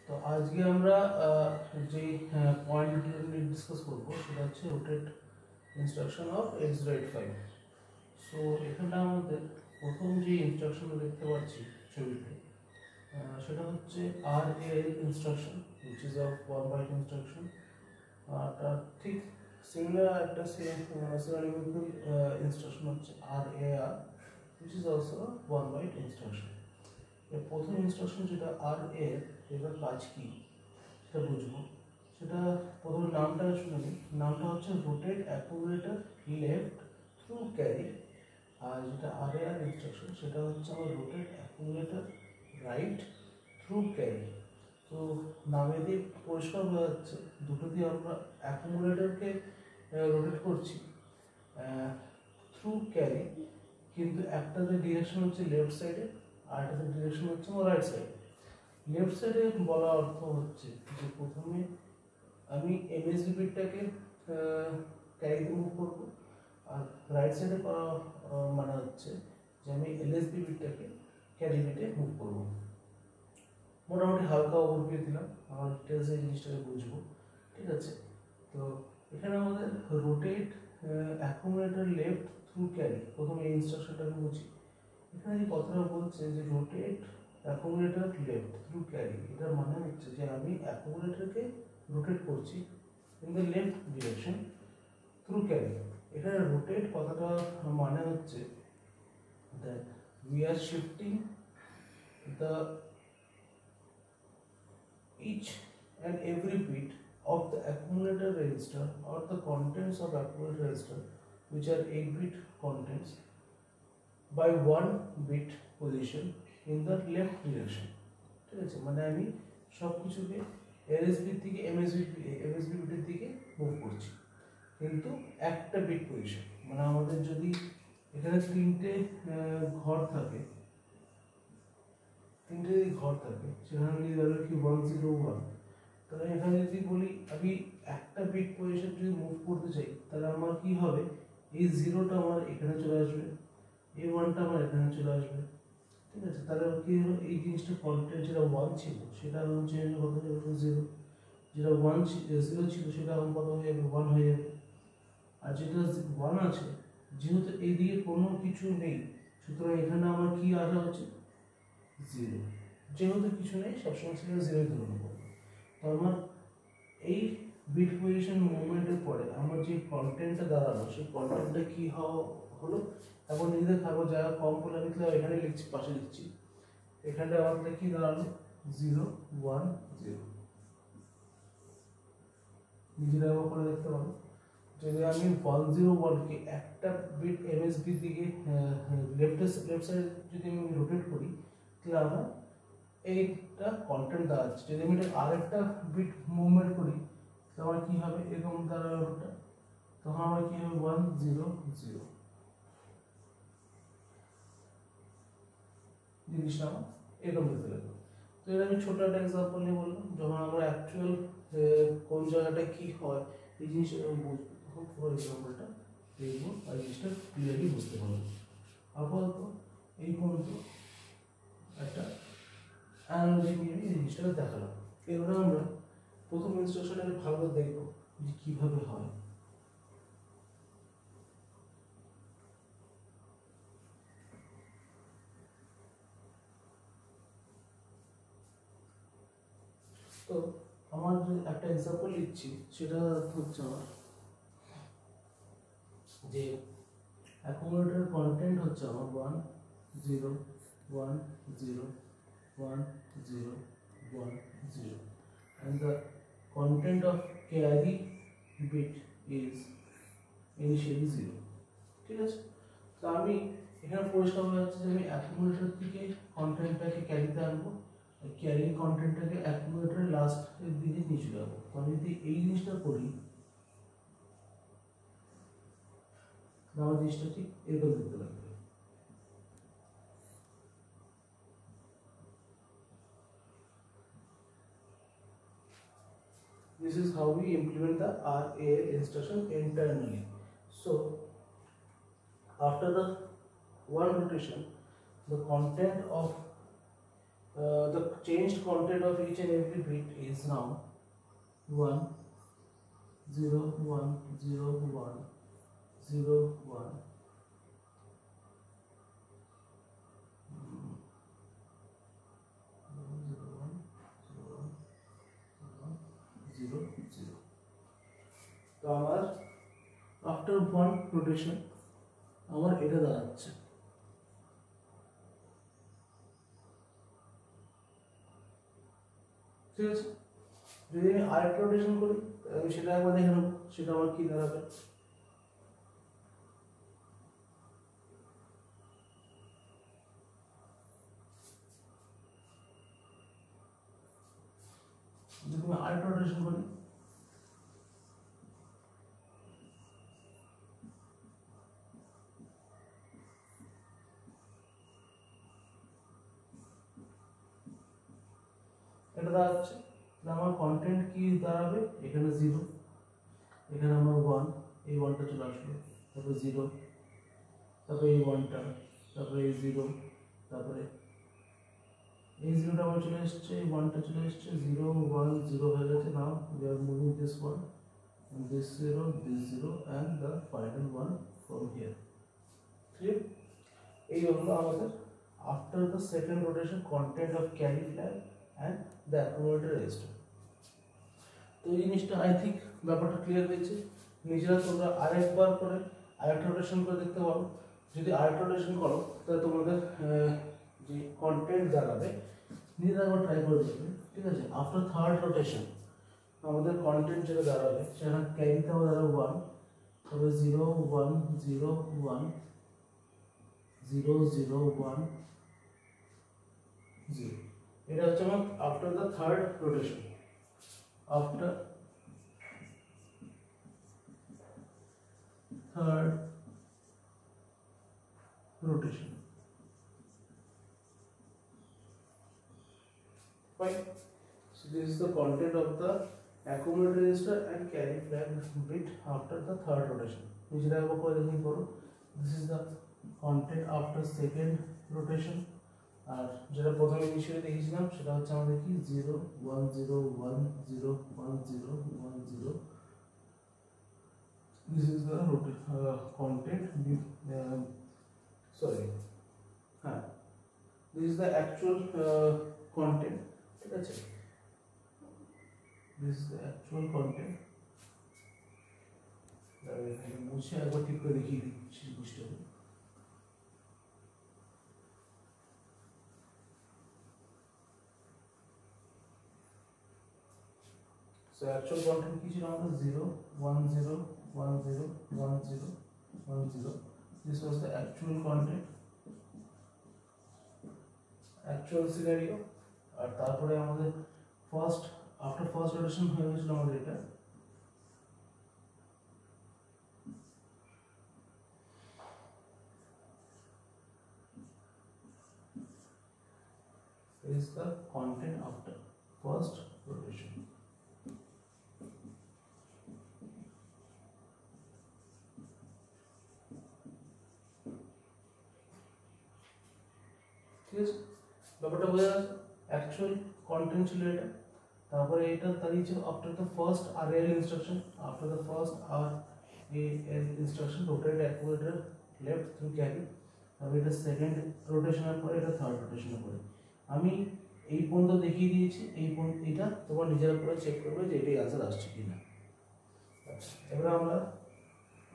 তো আজকে আমরা যে পয়েন্টগুলো নিয়ে ডিসকাস করবো সেটা হচ্ছে rotate instruction of x/5। So এখানটা আমাদের প্রথম যে ইনস্ট্রাকশন দেখতে পাচ্ছি ছবিতে সেটা হচ্ছে RA instruction, which is of 1 byte instruction। তার ঠিক সিমিলার একটা সিনোনিমিক্যাল ইনস্ট্রাকশন হচ্ছে RAR, which is also a 1 byte instruction। এর প্রথম ইনস্ট্রাকশন যেটা RA, এটার কাজ কি সেটা বুঝবো। সেটা প্রথমে নামটা শুনে নিই। নামটা হচ্ছে rotate accumulator left through carry. আর যেটা RAR ইনস্ট্রাকশন সেটা হচ্ছে আমার rotate accumulator right through carry. তো নামে দিয়ে পরিষ্কার হয়ে যাচ্ছে দুটো দিয়ে আমরা অ্যাকুমুলেটরকে রোটেট করছি থ্রু ক্যারি, কিন্তু একটাতে ডিরেকশন হচ্ছে লেফট সাইডে আর একটাতে ডিরেকশন হচ্ছে আমার রাইট সাইডে। লেফট সাইডে বলা অর্থ হচ্ছে যে প্রথমে আমি এমএসবি বিটটাকে ক্যারিতে মুভ করবো, আর রাইট সাইডে করা মানে হচ্ছে যে আমি এলএসবি বিটটাকে ক্যারি বিটে মুভ করবো। মোটামুটি হালকা ওভারভিউ দিলাম, আমার ডিটেলসে এই জিনিসটাকে বুঝবো, ঠিক আছে। তো এখানে আমাদের rotate accumulator left through carry, প্রথমে এই ইনস্ট্রাকশনটাকে বুঝি। এখানে যে কথাটা বলছে যে rotate accumulator left through carry, এটার মানে হচ্ছে যে আমি অ্যাকুমুলেটরকে রোটেট করছি in the left direction through carry. এখানে রোটেট কথাটা মানে হচ্ছে that we are shifting the each and every bit of the accumulator register or the contents of accumulator register, which are 8-bit contents, by 1 bit position in the left direction। ঠিক আছে, মানে আমি সব কিছুকে LSB থেকে MSB বিটের দিকে move করছি, কিন্তু একটা বিট পজিশন। মানে আমাদের যদি এখানে তিনটে ঘর থাকে, সেখানে যদি ধরো কি 101, তাহলে এখানে যদি বলি আমি একটা বিট পজিশন যদি মুভ করতে চাই, তাহলে আমার কি হবে, এই জিরোটা আমার এখানে চলে আসবে, এই ওয়ানটা আমার এখানে চলে আসবে, ঠিক আছে। তাহলে কি হলো, এই জিনিসটা কন্টেন্ট যেটা 1 ছিল সেটা চেঞ্জ কত হয়ে যাবে 0, যেটা 0 ছিল সেটা কত হয়ে যাবে 1 হয়ে যাবে। আর যেটা 1 আছে, যেহেতু এইদিকে কোনো কিছু নেই, সুতরাং এখানে আমার কি আসা হচ্ছে 0, যেহেতু কিছু নেই সবসময় সেটা 0 ধরে নেবো। তো আমার এই বিট পজিশন মুভমেন্টের পরে আমার যে কন্টেন্টটা দাঁড়ালো সেই কন্টেন্টটা কি হলো, এখন নিজেদের থাকবো যারা কম করে লিখলে এখানে লিখছি, পাশে লিখছি। এখানটা আমাদের কি দাঁড়ালো 0 1 0, নিজেরা করে দেখতে পারো। যদি আমি 101কে একটা বিট এমএসবি দিকে লেফট সাইড যদি আমি রোটেট করি, তাহলে আমার এইটা কন্টেন্ট দাঁড়াচ্ছে। যদি আমি আর একটা বিট মুভমেন্ট করি তো আমার কি হবে, এরকম দাঁড়াবে ওটা, তখন আমার কি হবে 100, জিনিসটা আমার এরকম দেখতে লাগবে। তো এটা আমি ছোট একটা এক্সাম্পল নিয়ে বললাম, যখন আমরা অ্যাকচুয়াল কোন জায়গাটা কি হয় এই জিনিসটা বুঝবো, তখন পুরো এক্সাম্পলটা দেখবো আর জিনিসটা ক্লিয়ারলি বুঝতে পারবো। আপাতত এই পর্যন্ত একটা অ্যানালজি নিয়ে এই জিনিসটাকে দেখালাম। এবারে আমরা প্রথম ইনস্ট্রাকশনটাকে ভালো করে দেখবো যে কিভাবে হয়। তো আমার যে একটা এক্সাম্পল লিখছি সেটা হচ্ছে আমার যে অ্যাকুমুলেটর কন্টেন্ট হচ্ছে আমার 1 0 1 0 1 0 1 0, and the content of carry bit is initially 0, ঠিক আছে। তো আমি এখানে পরিষ্কার হয়ে যাচ্ছে যে আমি অ্যাকুমুলেটর থেকে কন্টেন্টটাকে ক্যারিতে আনবো, ক্যারি কন্টেন্টটাকে অ্যাকুমুলেটরের লাস্টের দিকে নিয়ে চলে যাবো। তো আমি যদি এই জিনিসটা করি, আমার জিনিসটা ঠিক এরকম দেখতে লাগবে। This is how we implement the RA instruction internally. So after the one rotation, the content of The changed content of each and every bit is now 1 0 1 0 1 0 1 0 0। তো আমার আফটার ওয়ান রোটেশন আমার এটা দাঁড়াচ্ছে, ঠিক আছে। যদি আমি আরেকটা রোটেশন করি আমি সেটা একবার দেখে নেবো সেটা আমার কি দাঁড়াবে। যদি আমি আরেকটা রোটেশন করি এটা দাঁড়াচ্ছে, আমার কন্টেন্ট কি দাঁড়াবে, এখানে 0, এখানে আমার 1, এই 1টা চলে আসলো, তারপরে 0, তারপরে এই 1টা, তারপরে এই 0, তারপরে এই 0টা আমার চলে এসছে, এই 1টা চলে এসছে, 0 1 0 হয়ে গেছে। নাও we are moving this one and this 0 and the final one from here, clear? এই হলো আমাদের after the second rotation content of carry flag and the accumulator register। তো এই জিনিসটা আই থিঙ্ক ব্যাপারটা ক্লিয়ার হয়েছে। নিজেরা তোমরা আরেকবার করে আরেকটা রোটেশন করে দেখতে পারো। যদি আরেকটা রোটেশন করো তাহলে তোমাদের যে কন্টেন্ট দাঁড়াবে নিজেরা একবার ট্রাই করে দেখবে, ঠিক আছে। আফটার থার্ড রোটেশন আমাদের কন্টেন্ট যেটা দাঁড়াবে সেটা ক্যারিতে হবে দাঁড়াবে 1, তবে 0 1 0 1 0 0 1 0। এটা হচ্ছে আমার after the third rotation. After third rotation, fine। So this is the content of the accumulator register and carry flag bit after the third rotation। নিজেরা একবার করে দেখুন করো। This is the content after second rotation, আর যেটা প্রথমে initially দেখিয়েছিলাম সেটা হচ্ছে আমাদের কি 0 1 0 1 0 1 0 1 0। This is the content sorry this is the actual content, ঠিক আছে। This is the actual content। মুছে একবার ঠিক করে দেখিয়ে দিচ্ছি বুঝতে হবে। So actual content কি ছিল আমাদের 0 1 0 1 0 1 0 1 0। This was the actual content, actual scenario। আর তারপরে আমাদের ফার্স্ট আফটার ফার্স্ট রোটেশন হয়ে গেছিল আমাদের এটা is the content after first rotation। ঠিক আছে, ব্যাপারটা বোঝা যাচ্ছে। অ্যাকচুয়াল কন্টেন্ট ছিল এটা, তারপরে এটা দাঁড়িয়েছিল after the first RAL instruction. After the first RAL instruction rotate accumulator left through carry, তারপরে এটা সেকেন্ড রোটেশনের পরে এটা থার্ড রোটেশনের পরে। আমি এই পর্যন্ত দেখিয়ে দিয়েছি, এই পর্যন্ত এটা তোমার নিজের উপরে চেক করবে যে এটাই আনসার আসছে কিনা। আচ্ছা, এবার আমরা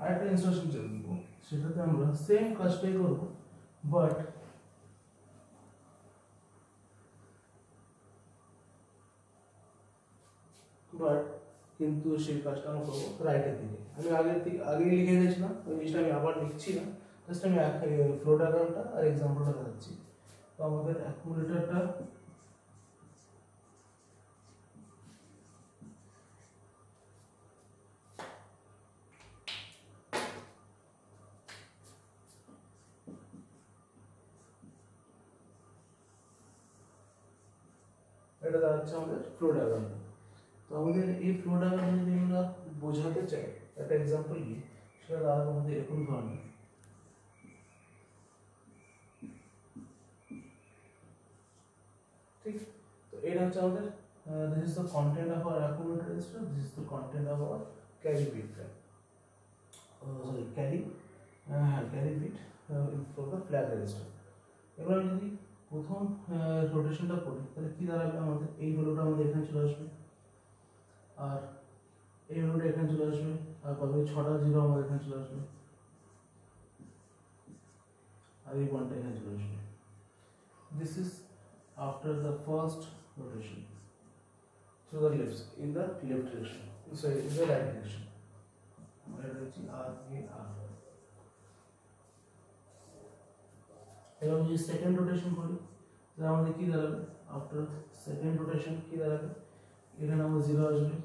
আরেকটা ইনস্ট্রাকশন চেক করবো, সেটাতে আমরা সেম কাজটাই করবো বাট কিন্তু সেই কাজটা আমরা করবো রাইটের দিকে। আমি আগেই লিখে দিয়েছিলাম, ওই জিনিসটা আমি আবার লিখছি না, জাস্ট আমি ফ্লো ডায়াগ্রামটা আর এক্সাম্পলটা দেখাচ্ছি। তো আমাদের অ্যাকুমুলেটরটা এটা দাঁড়াচ্ছে আমাদের ফ্লো ডায়াগ্রামটা। তো আমাদের এই ফ্লো ডায়াগ্রাম যদি আমরা বোঝাতে চাই একটা এক্সাম্পল নিয়ে, সেটা দাঁড়াবে আমাদের এরকম ধরনের। এটা হচ্ছে আমাদের this is the content of our accumulator register, this is the content of our carry bit flag. Sorry, carry bit for the flag register. এবার আমি যদি প্রথম রোটেশনটা করি তাহলে কি দাঁড়াবে, আমাদের এই ভ্যালুটা আমাদের এখানে চলে আসবে, আর এই ভ্যালুটা এখানে চলে আসবে, আর কবে 6টা জিরো আমাদের এখানে চলে আসবে, আর এই ওয়ানটা এখানে চলে আসবে। This is after the first rotation through the left, in the left direction, sorry, in the right direction. আমরা রয়েছি আর এ আর। এবার যদি সেকেন্ড রোটেশন করি তাহলে আমাদের কি দাঁড়াবে, আফটার সেকেন্ড রোটেশন কি দাঁড়াবে, এখানে আমাদের জিরো আসবে,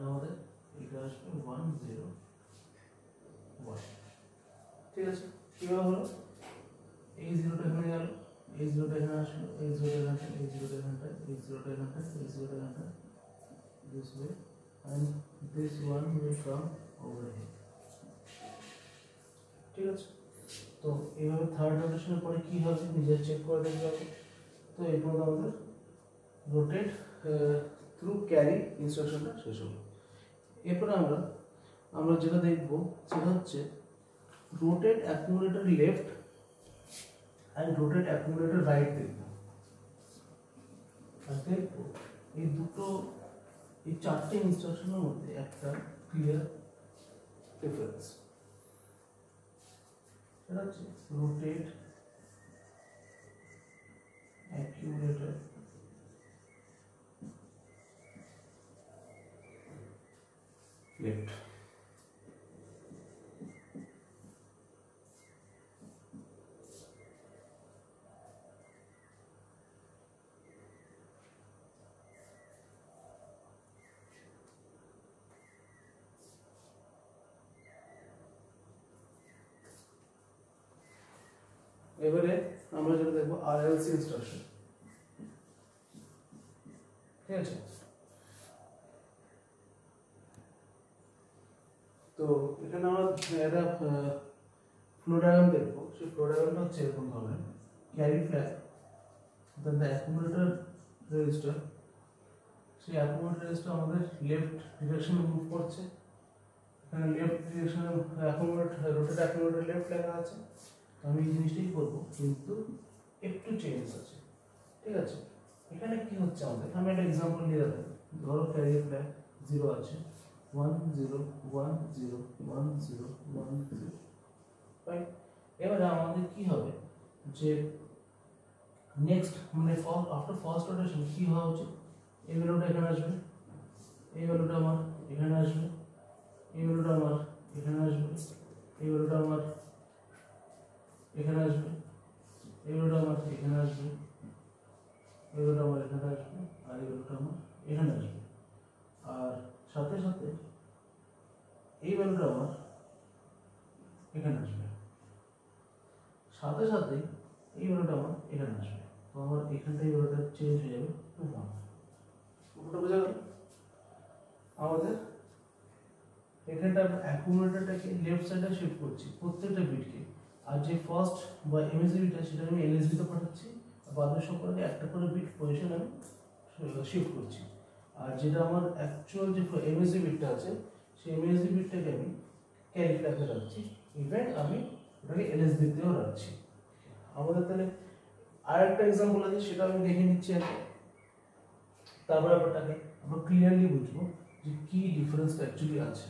আমাদের এটা আসবে 1 0 1। ঠিক আছে, কিভাবে হলো, এই জিরোটা এখানে গেল, এই জিরোটা এখানে আসলো, এই জিরোটা এখানে, এই জিরোটা এখানে, এই জিরোটা এখানে, এই জিরোটা এখানে, this way, and this one will come over here। ঠিক আছে, তো এইভাবে থার্ড রোটেশনের পরে কি হবে নিজে চেক করে দেখতে হবে। তো এরপর আমাদের রোটেট থ্রু ক্যারি ইনস্ট্রাকশনটা শেষ হলো। এরপরে আমরা যেটা দেখবো সেটা হচ্ছে rotate accumulator left and rotate accumulator right দেখবো। আর দেখবো এই দুটো, এই চারটে ইনস্ট্রাকশনের মধ্যে একটা ক্লিয়ার ডিফারেন্স। সেটা হচ্ছে রোটেট অ্যাকুমুলেটর লেফট। এবারে আমরা যেটা দেখবো RLC ইনস্ট্রাকশন। ঠিক আছে, তো এখানে আমরা একটা ফ্লো ডায়াগ্রাম দেখবো। সেই ফ্লো ডায়াগ্রামটা হচ্ছে এরকম ধরনের, carry flag, then the accumulator register. সেই অ্যাকুমুলেটর রেজিস্টার আমাদের লেফট ডিরেকশনে মুভ করছে, এখানে লেফট ডিরেকশনে অ্যাকুমুলেটর, রোটেট অ্যাকুমুলেটর লেফট লেখা আছে। আমি এই জিনিসটাই করবো, কিন্তু একটু চেঞ্জ আছে। ঠিক আছে, এখানে কি হচ্ছে আমাদের, আমি একটা এক্সাম্পল নিয়ে রাখবো। ধরো ক্যারি ফ্ল্যাগ 0 আছে, 1 0 1 0 1 0 1 0, রাইট। এবারে আমাদের কি হবে যে নেক্সট মানে আফটার ফার্স্ট রোটেশন কি হওয়া উচিত, এই ভ্যালুটা এখানে আসবে, এই ভ্যালুটা আমার এখানে আসবে, এই ভ্যালুটা আমার এখানে আসবে, এই ভ্যালুটা আমার এখানে আসবে, এই ভ্যালুটা আমার এখানে আসবে, এই ভ্যালুটা আমার এখানে আসবে, আর এই ভ্যালুটা আমার এখানে আসবে। আর সাথে সাথে এই ভ্যালুটা আমার এখানে আসবে, সাথে সাথে এই ভ্যালুটা আমার এখানে আসবে। তো আমার এখান থেকে ভ্যালুটা চেঞ্জ হয়ে যাবে টু 1। পুরোটা বোঝা গেল? আমাদের এখানটা অ্যাকুমুলেটরটাকে লেফট সাইডে শিফট করছি প্রত্যেকটা বিটকে, আর যে ফার্স্ট বা এমএসবি বিটটা সেটা আমি এলএসবি তে পাঠাচ্ছি, আর বাদের সকলকে একটা করে বিট পজিশন আমি শিফট করছি। আর যেটা আমার অ্যাকচুয়াল যে এমএসবি বিটটা আছে সেই এমএসবি বিটটাকে আমি ক্যারি ফ্ল্যাগে রাখছি, ইভেন আমি ওটাকে এলএসবি তেও রাখছি। আমাদের তাহলে আরেকটা এক্সাম্পল আছে, সেটা আমি দেখে নিচ্ছি আগে, তারপর ব্যাপারটাকে আমরা ক্লিয়ারলি বুঝবো যে কি ডিফারেন্সটা অ্যাকচুয়ালি আছে।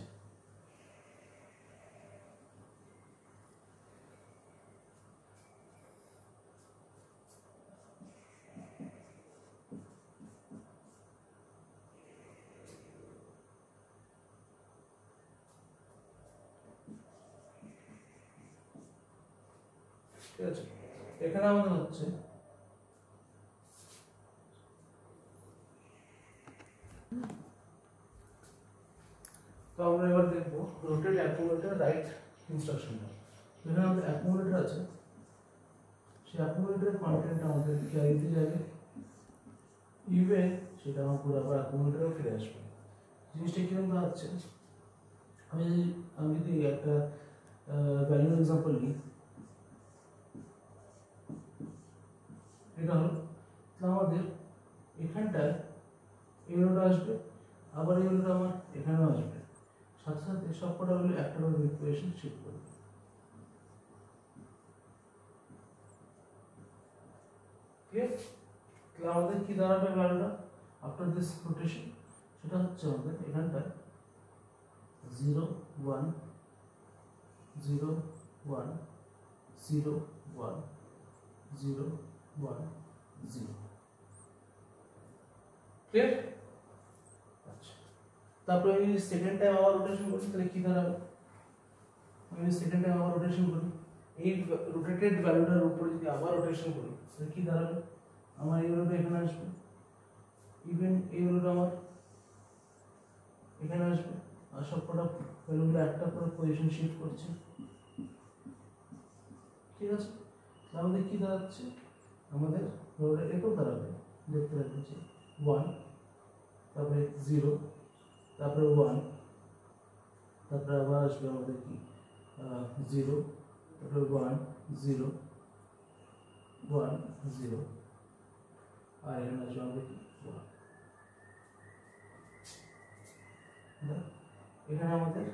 ঠিক আছে, এখানে আমাদের হচ্ছে তো আমরা এবার দেখবো রোটেট অ্যাকুমুলেটর রাইট ইনস্ট্রাকশনটা। এখানে আমাদের অ্যাকুমুলেটর আছে, সেই অ্যাকুমুলেটরের কন্টেন্ট আমাদের ক্যারিতে যাবে, ইভেন সেটা আমার পুরো আবার অ্যাকুমুলেটরে ফিরে আসবে। জিনিসটা কিরকম দাঁড়াচ্ছে, আমি যদি একটা ভ্যালুর এক্সাম্পল নিই, এটা হলো আমাদের এখানটায় এই ভ্যালুটা আসবে, আবার এই ভ্যালুটা আমার এখানেও আসবে, সাথে সাথে সব কটা ভ্যালু একটা করে ইকুয়েশন শিফট করবে। ক্লিয়ার? তাহলে আমাদের কি দাঁড়াবে ভ্যালুটা আফটার দিস রোটেশন, সেটা হচ্ছে আমাদের এখানটায় 0 1 0 1 0 1 0 1 0। ক্লিয়ার? আচ্ছা, তারপরে আমি সেকেন্ড টাইম আবার রোটেশন করি, তাহলে কি দাঁড়াবে, আমি সেকেন্ড টাইম আবার রোটেশন করি, এই রোটেটেড ভ্যালুটার উপরে যদি আবার রোটেশন করি তাহলে কি দাঁড়াবে, আমার এই ভ্যালুটা এখানে আসবে, ইভেন এই ভ্যালুটা আমার এখানে আসবে, আর সবকটা ভ্যালুগুলো একটা করে পজিশন শিফট করছে। ঠিক আছে, আমাদের কি দাঁড়াচ্ছে, আমাদের ভ্যালুটা এটাও দাঁড়াবে, দেখতে পাচ্ছি 1, তারপরে 0, তারপরে 1, তারপরে আবার আসবে আমাদের কি 0, তারপরে 1 0 1 0, আর এখানে আসবে আমাদের কি 1। এখানে আমাদের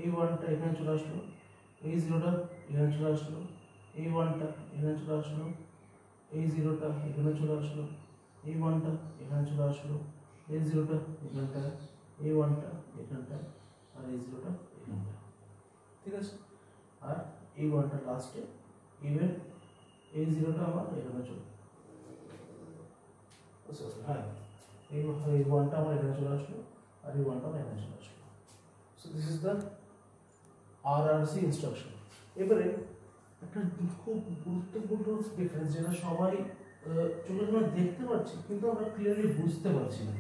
এই 1টা এখানে চলে আসলো, এই 0টা এখানে চলে আসলো, এই 1টা এখানে চলে আসলো, এই 0টা এখানে চলে আসলো, এই 1টা এখানে চলে আসলো, এই 0টা এখানটা, এই 1টা এখানটা, আর এই 0টা এখানটা। ঠিক আছে, আর এই 1টা লাস্টে, ইভেন এই 0টা আমার এখানে চলে, হ্যাঁ এই 1টা আমার এখানে চলে আসলো, আর এই 1টা আমার এখানে চলে আসলো। So this is the RRC instruction. এবারে একটা খুব গুরুত্বপূর্ণ ডিফারেন্স যেটা সবাই চোখের সামনে দেখতে পাচ্ছি কিন্তু আমরা ক্লিয়ারলি বুঝতে পারছি না,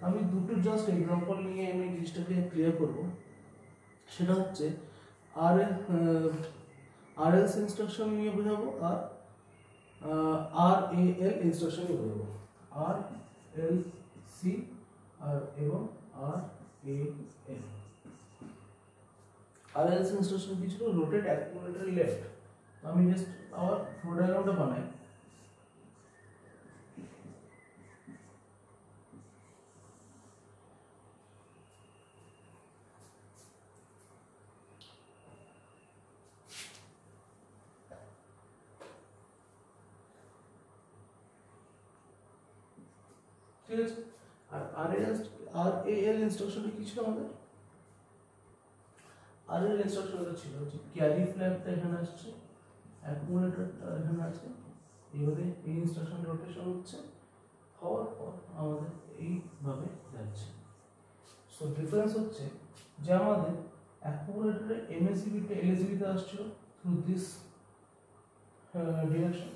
আমি দুটো জাস্ট এক্সাম্পল নিয়ে আমি জিনিসটাকে ক্লিয়ার করব। সেটা হচ্ছে আরএলসি ইনস্ট্রাকশন নিয়ে বোঝাবো, আর আরএএল ইনস্ট্রাকশন নিয়ে বোঝাবো। আরএলসি আর এবং আরএএল। আরএলসি ইনস্ট্রাকশন কি ছিল, রোটেট অ্যাকুমুলেটর লেফট। আমি জাস্ট আমার ফ্লো ডায়াগ্রামটা বানাই। ঠিক আছে, আর আরএএল ইনস্ট্রাকশনটা কি ছিল আমাদের, আরএএল ইনস্ট্রাকশনটা ছিল যে ক্যারি ফ্ল্যাগটা এখানে আসছে, অ্যাকুমুলেটরটা এখানে আছে, এইভাবে এই ইনস্ট্রাকশন রোটেশন হচ্ছে, হওয়ার পর আমাদের এইভাবে যাচ্ছে। সো ডিফারেন্স হচ্ছে যে আমাদের অ্যাকুমুলেটরে এমএসবিটা এলএসবিতে আসছিল থ্রু দিস ডিরেকশন,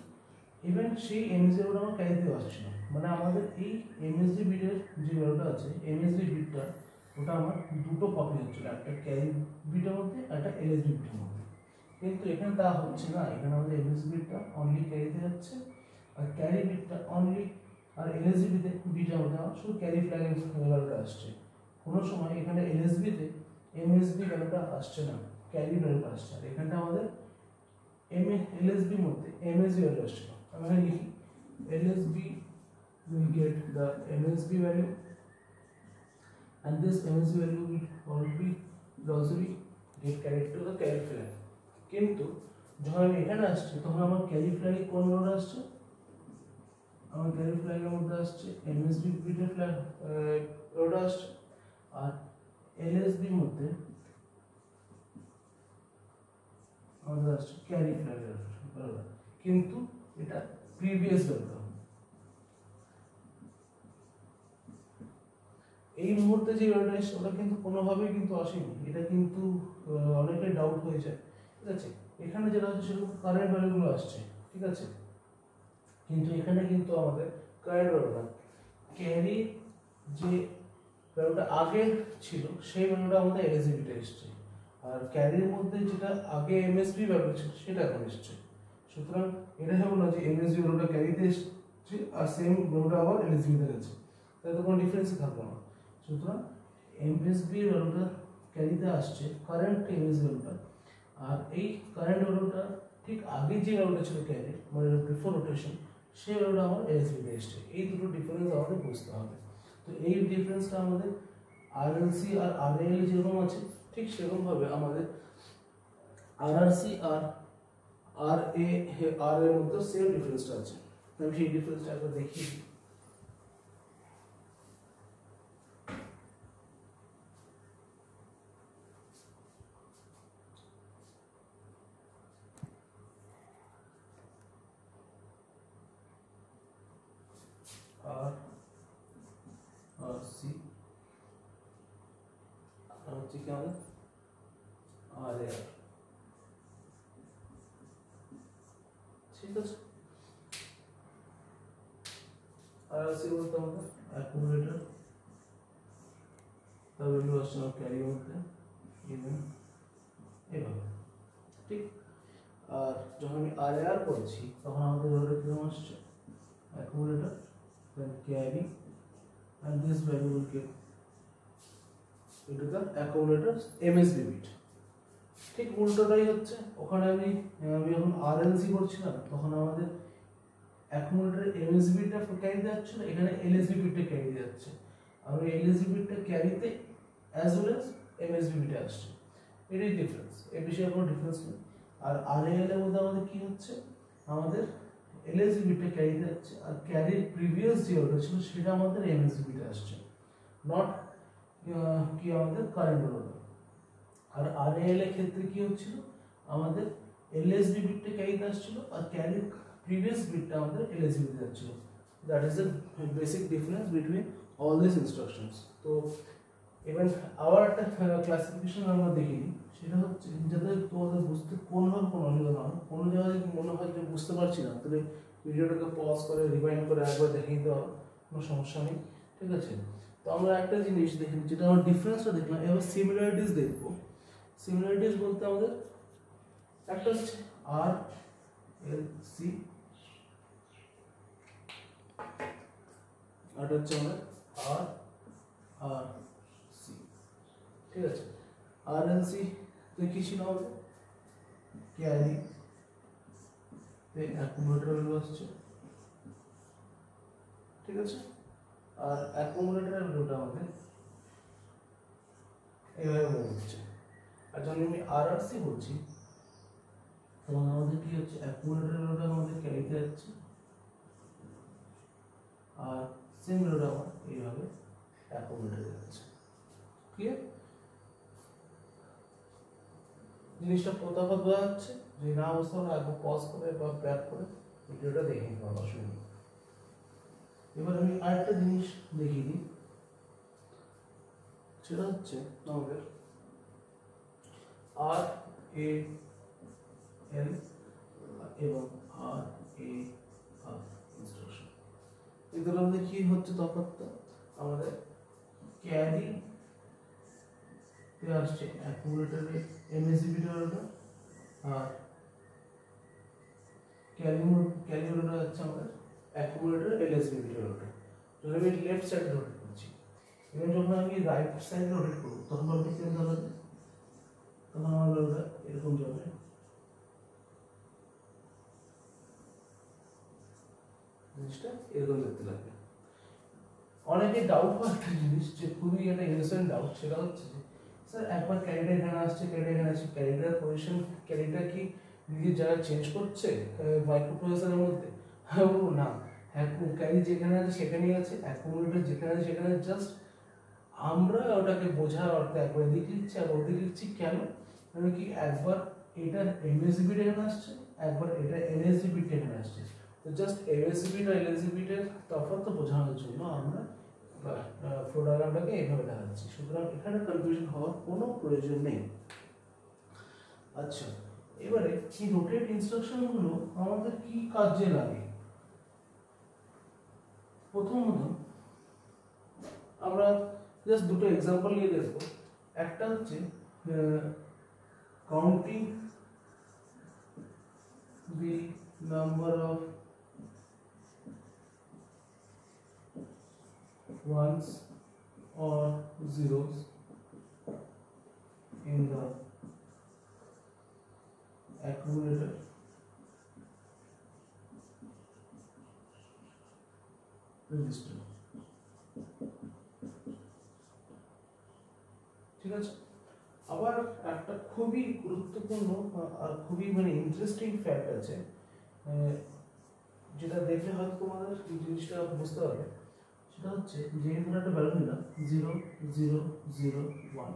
ইভেন সেই এমএসবি ওটা আমার ক্যারিতে আসছিল, মানে আমাদের এই এমএসবি বিটের যে ভ্যালুটা আছে, এমএসবি বিটটা ওটা আমার দুটো কপি হচ্ছিল, একটা ক্যারি বিটের মধ্যে একটা এলএসবি বিটের মধ্যে। কিন্তু এখানে তা হচ্ছে না, এখানে আমাদের এমএসবি বিটটা অনলি ক্যারিতে যাচ্ছে, আর ক্যারি বিটটা অনলি, আর এলএসবি বিটের মধ্যে আমার শুধু ক্যারি ফ্ল্যাগের ভ্যালুটা আসছে। কোনো সময় এখানে এলএসবিতে এমএসবি ভ্যালুটা আসছে না, ক্যারি ভ্যালুটা আসছে, আর এখানটা আমাদের এলএসবির মধ্যে এমএসবি ভ্যালু আসছে। আমি এখানে লিখি LSB will get the MSB value, and this MSB value will also be get carried to the carry flag. কিন্তু যখন আমি এখানে আসছি তখন আমার ক্যারি ফ্ল্যাগে কোন ভ্যালু আসছে, আমার ক্যারি ফ্ল্যাগের মধ্যে আসছে MSB বিটের ফ্ল্যাগ ভ্যালুটা আসছে, আর LSB এর মধ্যে আমাদের আসছে ক্যারি ফ্ল্যাগের ভ্যালুটা, কিন্তু এটা প্রিভিয়াস ভ্যালু। এই মুহূর্তে যে ভ্যালুটা এসছে ওটা কিন্তু কোনোভাবেই কিন্তু আসেনি, এটা কিন্তু অনেকের ডাউট হয়ে যায় ঠিক আছে। এখানে যেটা হচ্ছে সেটা কারেন্ট ভ্যালুগুলো আসছে, ঠিক আছে, কিন্তু এখানে কিন্তু আমাদের কারেন্ট ভ্যালু না, ক্যারি যে ভ্যালুটা আগে ছিল সেই ভ্যালুটা আমাদের এলএসবিতে এসছে, আর ক্যারির মধ্যে যেটা আগে এমএসবি ভ্যালু ছিল সেটা এখন এসছে। সুতরাং এটা হবে না যে এমএসবি ভ্যালুটা ক্যারিতে এসছে আর সেম ভ্যালুটা আবার এলএসবিতে গেছে, তাহলে তো কোনো ডিফারেন্সই থাকবে না। সুতরাং এমএসবি ভ্যালুটা ক্যারিতে আসছে, কারেন্ট এমএসবি ভ্যালুটা, আর এই কারেন্ট ভ্যালুটা ঠিক আগে যে ভ্যালুটা ছিল ক্যারি মানে বিফোর রোটেশন সেই ভ্যালুটা আমার এলএসবিতে এসছে। এই দুটো ডিফারেন্স আমাদের বুঝতে হবে। তো এই ডিফারেন্সটা আমাদের আরএলসি আর আরএল যেরকম আছে ঠিক সেরকমভাবে আমাদের আরআরসি আর আর এর মধ্যে সেম ডিফারেন্সটা আছে। আমি সেই ডিফারেন্সটা একবার দেখিয়ে দিই। আরআরসি আর হচ্ছে কি আমাদের আরএল, ঠিক আছে। আরআরসি বলতে আমাদের অ্যাকুমুলেটর, তার ভ্যালু আসছে আমার ক্যারির মধ্যে ইভেন এভাবে, ঠিক। আর যখন আমি আরআর করছি তখন আমাদের ভ্যালুটা কিরকম আসছে, accumulator then carry and this value will give into the accumulator MSB bit। ঠিক উল্টোটাই হচ্ছে, ওখানে আমি যখন আরএলসি করছিলাম তখন আমাদের অ্যাকুমুলেটর এমএসবি টা ক্যারি যাচ্ছে না, এখানে এলএসবি বিটটা ক্যারি যাচ্ছে, আর ওই এলএসবি বিটটা ক্যারিতে অ্যাজ ওয়েল অ্যাজ এমএসবি বিটে আসছে। এটাই ডিফারেন্স, এই বিষয়ে কোনো ডিফারেন্স নেই। আর আরএল এর মধ্যে আমাদের কি হচ্ছে, আমাদের এলএসবি বিটটা ক্যারি যাচ্ছে আর ক্যারির প্রিভিয়াস যে অর্ডার ছিল সেটা আমাদের এমএসবি বিটে আসছে, নট কি আমাদের কারেন্ট অর্ডার। আর আরএল এর ক্ষেত্রে কি হচ্ছিল, আমাদের এলএসবি বিটটা ক্যারিতে আসছিল আর ক্যারির প্রিভিয়াস বিটটা আমাদের এলএসবি তে যাচ্ছিল। That is the basic difference between all this instructions. তো এবার আবার একটা ক্লাসিফিকেশন আমরা দেখিনি, সেটা হচ্ছে যাতে তোমাদের বুঝতে কোনোভাবে কোনো অসুবিধা না হয়। কোনো জায়গায় মনে হয় যে বুঝতে পারছি না, তাহলে ভিডিওটাকে পজ করে রিভাইন্ড করে একবার দেখিয়ে দেওয়া কোনো সমস্যা নেই, ঠিক আছে। তো আমরা একটা জিনিস দেখি, যেটা আমরা ডিফারেন্সটা দেখলাম, এবার সিমিলারিটিস দেখবো। সিমিলারিটিস বলতে আমাদের একটা হচ্ছে আর এল সি, আর হচ্ছে আমাদের আর আর সি, ঠিক আছে। আর এল সি তো কি ছিল আমাদের ক্যারি তে অ্যাকুমুলেটর ভ্যালু আসছে, ঠিক আছে। আর অ্যাকুমুলেটরের ভ্যালুটা আমাদের এইভাবে হচ্ছে। আর যখন আমি আরআরসি বলছি তখন আমাদের কি হচ্ছে, অ্যাকুমুলেটরের ভ্যালুটা আমাদের ক্যারিতে যাচ্ছে আর সেম ভ্যালুটা আমার এইভাবে অ্যাকুমুলেটরে যাচ্ছে। ক্লিয়ার? জিনিসটা প্রতাপত বোঝা যাচ্ছে, যে না বুঝতে পারলে একবার পজ করে বা ব্যাক করে ভিডিওটা দেখে নিতে পারবো, অসুবিধা নেই। এবার আমি আরেকটা জিনিস দেখিয়ে দিই, সেটা হচ্ছে আমাদের আর এ এল এবং আর এ আর ইনস্ট্রাকশন, এগুলোর মধ্যে কি হচ্ছে তফাৎটা, আমাদের ক্যারি তে আসছে অ্যাকুমুলেটরে এমএসবি ভ্যালুটা আর ক্যারি ভ্যালুটা হচ্ছে আমাদের অ্যাকুমুলেটর এলএসবি ভ্যালুটা। যখন আমি লেফট সাইড রোটেট করছি, এবং যখন আমি রাইট সাইড রোটেট করব তখন ভ্যালুটা চেঞ্জ হবে, তখন আমার ভ্যালুটা এরকম যাবে, জিনিসটা এরকম দেখতে লাগবে। অনেকে ডাউট হয় একটা জিনিস, যে খুবই একটা ইনোসেন্ট ডাউট, সেটা হচ্ছে যে স্যার একবার ক্যারিটা এখানে আসছে, ক্যারিটা এখানে আসছে, ক্যারিটার পজিশন, ক্যারিটা কি নিজের জায়গা চেঞ্জ করছে মাইক্রোপ্রসেসরের মধ্যে? হ্যাঁ বলবো না, ক্যারি যেখানে আছে সেখানেই আছে, অ্যাকুমুলেটর যেখানে আছে সেখানে, জাস্ট আমরা ওটাকে বোঝার অর্থে একবার এদিকে লিখছি আর ওদিকে লিখছি। কেন? মানে কি একবার এটার এমএসবি বিট এখানে আসছে, একবার এটা এনএসবি বিট এখানে আসছে, তো জাস্ট এমএসবি বিট আর এনএসবি বিটের তফাৎ বোঝানোর জন্য আমরা ফ্লো ডায়াগ্রামটাকে এইভাবে দেখাচ্ছি। সুতরাং এখানে কনফিউশন হওয়ার কোনো প্রয়োজন নেই। আচ্ছা, এবারে এই রোটেট ইনস্ট্রাকশনগুলো আমাদের কি কাজে লাগে? প্রথমত আমরা জাস্ট দুটো এক্সাম্পল নিয়ে দেখব। একটা হচ্ছে counting the number of ones or zeros in the accumulator register। ঠিক আছে, আবার একটা খুবই গুরুত্বপূর্ণ আর খুবই মানে ইন্টারেস্টিং ফ্যাক্ট আছে, যেটা দেখলে হয়তো তোমাদের এই জিনিসটা বুঝতে পারবে। সেটা হচ্ছে যে এখানে একটা ভ্যালু নিলাম 0001,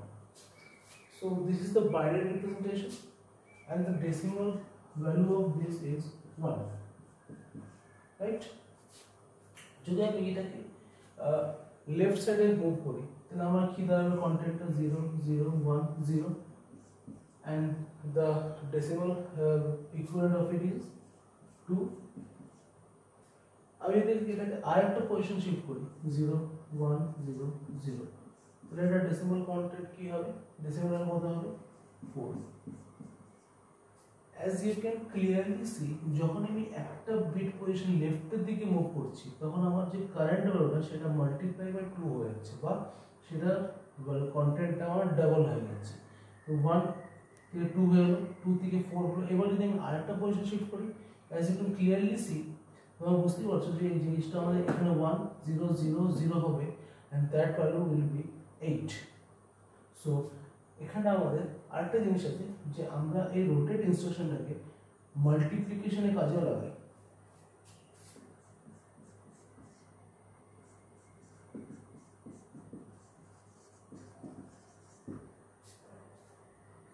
so this is the binary representation and the decimal value of this is 1, right? যদি আমি এটাকে লেফট সাইডে মুভ করি তাহলে আমার কি দাঁড়াবে? কন্টেন্টটা 0010 and the decimal equivalent of it is 2। আমি যদি এটাকে আরেকটা পজিশন শিফট করি 0100, তাহলে এটা ডেসিমাল কন্টেন্ট কি হবে? ডেসিমাল কত হবে? 4। as you can clearly see, যখন আমি একটা বিট পজিশন লেফটের দিকে মুভ করছি তখন আমার যে কারেন্ট ভ্যালুটা সেটা মাল্টিপ্লাই বাই 2 হয়ে যাচ্ছে, বা সেটা কন্টেন্টটা আমার ডাবল হয়ে যাচ্ছে। তো 1 থেকে 2 হয়ে গেল, 2 থেকে 4 হলো। এবার যদি আমি আরেকটা পজিশন শিফট করি, as you can clearly see, তোমরা বুঝতে পারছো যে এই জিনিসটা আমাদের এখানে 1000 হবে and that value will be 8। So এখানে আমাদের আরেকটা জিনিস আছে যে আমরা এই রোটেট ইনস্ট্রাকশনটাকে মাল্টিপ্লিকেশনের কাজেও লাগাই।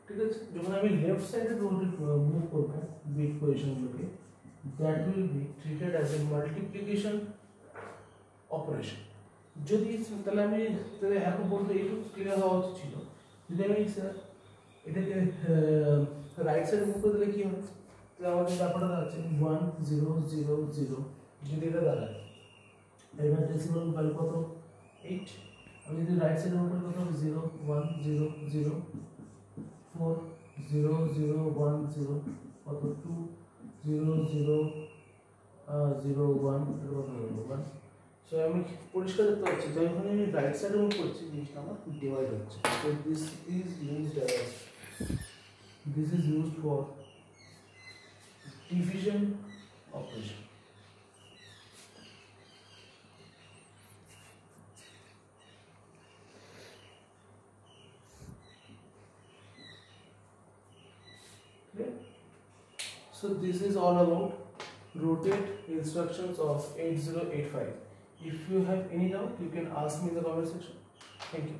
ঠিক আছে, যখন আমি লেফট সাইডে রোটেট মুভ করব bit পজিশনগুলোকে, that will be treated as a multiplication operation। যদি তাহলে আমি তাহলে এখন বলতে এইটুকু ক্লিয়ার হওয়া উচিত ছিল, যদি আমি এটাকে রাইট সাইডে মুভ করে দিলে কি হবে? তাহলে আমাদের ব্যাপারটা দাঁড়াচ্ছে 1000, যদি এটা দাঁড়ায় এবার ডেসিমাল ভ্যালু কত? 8। আমি যদি রাইট সাইডে মুভ করি কত হবে? 0100 40010 কত? 20001 কত হলো? 1। সো আমি পরিষ্কার দেখতে পাচ্ছি যখন আমি রাইট সাইডে মুভ করছি জিনিসটা আমার ডিভাইড হচ্ছে। So this is used for division operation. So this is all about rotate instructions of 8085. If you have any doubt, you can ask me in the comment section. Thank you.